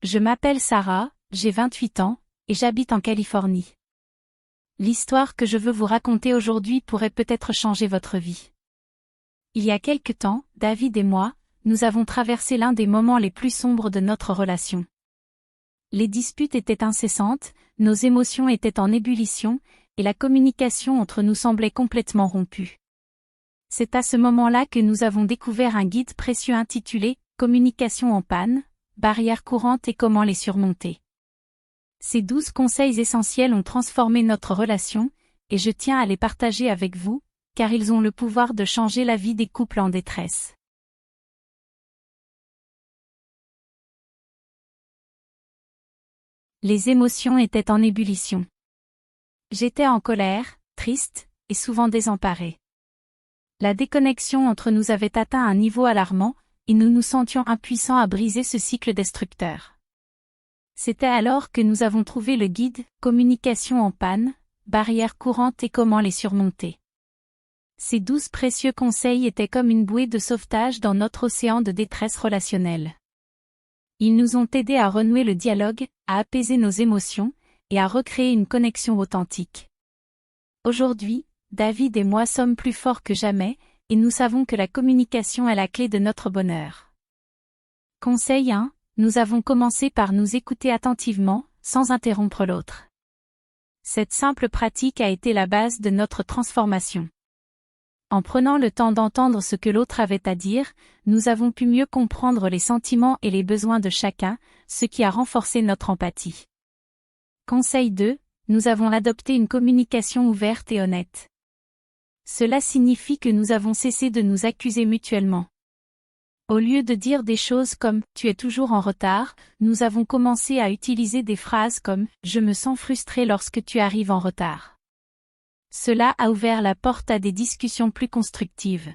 Je m'appelle Sarah, j'ai 28 ans, et j'habite en Californie. L'histoire que je veux vous raconter aujourd'hui pourrait peut-être changer votre vie. Il y a quelque temps, David et moi, nous avons traversé l'un des moments les plus sombres de notre relation. Les disputes étaient incessantes, nos émotions étaient en ébullition, et la communication entre nous semblait complètement rompue. C'est à ce moment-là que nous avons découvert un guide précieux intitulé « Communication en panne, barrières courantes et comment les surmonter ». Ces 12 conseils essentiels ont transformé notre relation, et je tiens à les partager avec vous, car ils ont le pouvoir de changer la vie des couples en détresse. Les émotions étaient en ébullition. J'étais en colère, triste, et souvent désemparée. La déconnexion entre nous avait atteint un niveau alarmant, et nous nous sentions impuissants à briser ce cycle destructeur. C'était alors que nous avons trouvé le guide « Communication en panne, barrières courantes et comment les surmonter ». Ces 12 précieux conseils étaient comme une bouée de sauvetage dans notre océan de détresse relationnelle. Ils nous ont aidés à renouer le dialogue, à apaiser nos émotions, et à recréer une connexion authentique. Aujourd'hui, David et moi sommes plus forts que jamais, et nous savons que la communication est la clé de notre bonheur. Conseil 1. Nous avons commencé par nous écouter attentivement, sans interrompre l'autre. Cette simple pratique a été la base de notre transformation. En prenant le temps d'entendre ce que l'autre avait à dire, nous avons pu mieux comprendre les sentiments et les besoins de chacun, ce qui a renforcé notre empathie. Conseil 2. Nous avons adopté une communication ouverte et honnête. Cela signifie que nous avons cessé de nous accuser mutuellement. Au lieu de dire des choses comme « tu es toujours en retard », nous avons commencé à utiliser des phrases comme « je me sens frustré lorsque tu arrives en retard ». Cela a ouvert la porte à des discussions plus constructives.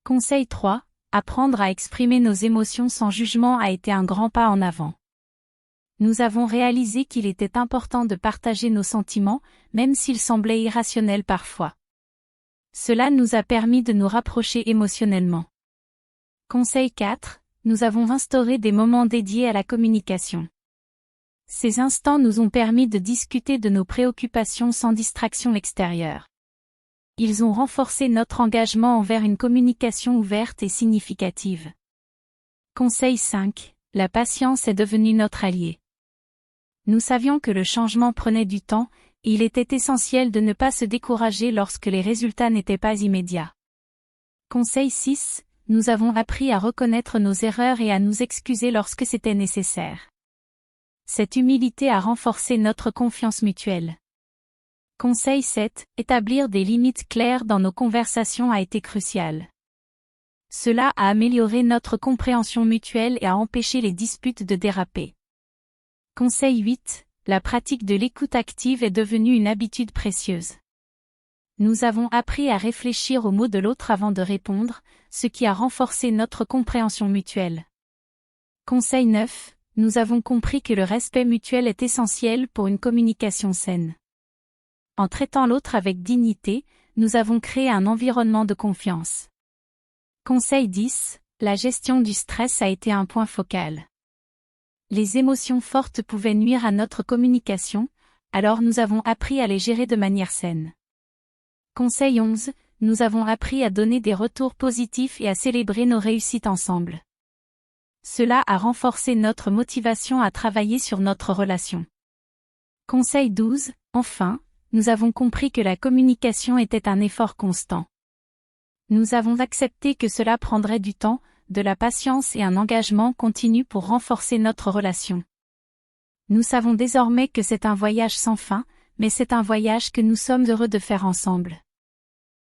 Conseil 3. Apprendre à exprimer nos émotions sans jugement a été un grand pas en avant. Nous avons réalisé qu'il était important de partager nos sentiments, même s'ils semblaient irrationnels parfois. Cela nous a permis de nous rapprocher émotionnellement. Conseil 4. Nous avons instauré des moments dédiés à la communication. Ces instants nous ont permis de discuter de nos préoccupations sans distraction extérieure. Ils ont renforcé notre engagement envers une communication ouverte et significative. Conseil 5. La patience est devenue notre allié. Nous savions que le changement prenait du temps, et il était essentiel de ne pas se décourager lorsque les résultats n'étaient pas immédiats. Conseil 6. Nous avons appris à reconnaître nos erreurs et à nous excuser lorsque c'était nécessaire. Cette humilité a renforcé notre confiance mutuelle. Conseil 7. Établir des limites claires dans nos conversations a été crucial. Cela a amélioré notre compréhension mutuelle et a empêché les disputes de déraper. Conseil 8. La pratique de l'écoute active est devenue une habitude précieuse. Nous avons appris à réfléchir aux mots de l'autre avant de répondre, ce qui a renforcé notre compréhension mutuelle. Conseil 9. Nous avons compris que le respect mutuel est essentiel pour une communication saine. En traitant l'autre avec dignité, nous avons créé un environnement de confiance. Conseil 10. La gestion du stress a été un point focal. Les émotions fortes pouvaient nuire à notre communication, alors nous avons appris à les gérer de manière saine. Conseil 11. Nous avons appris à donner des retours positifs et à célébrer nos réussites ensemble. Cela a renforcé notre motivation à travailler sur notre relation. Conseil 12. Enfin, nous avons compris que la communication était un effort constant. Nous avons accepté que cela prendrait du temps, de la patience et un engagement continu pour renforcer notre relation. Nous savons désormais que c'est un voyage sans fin, mais c'est un voyage que nous sommes heureux de faire ensemble.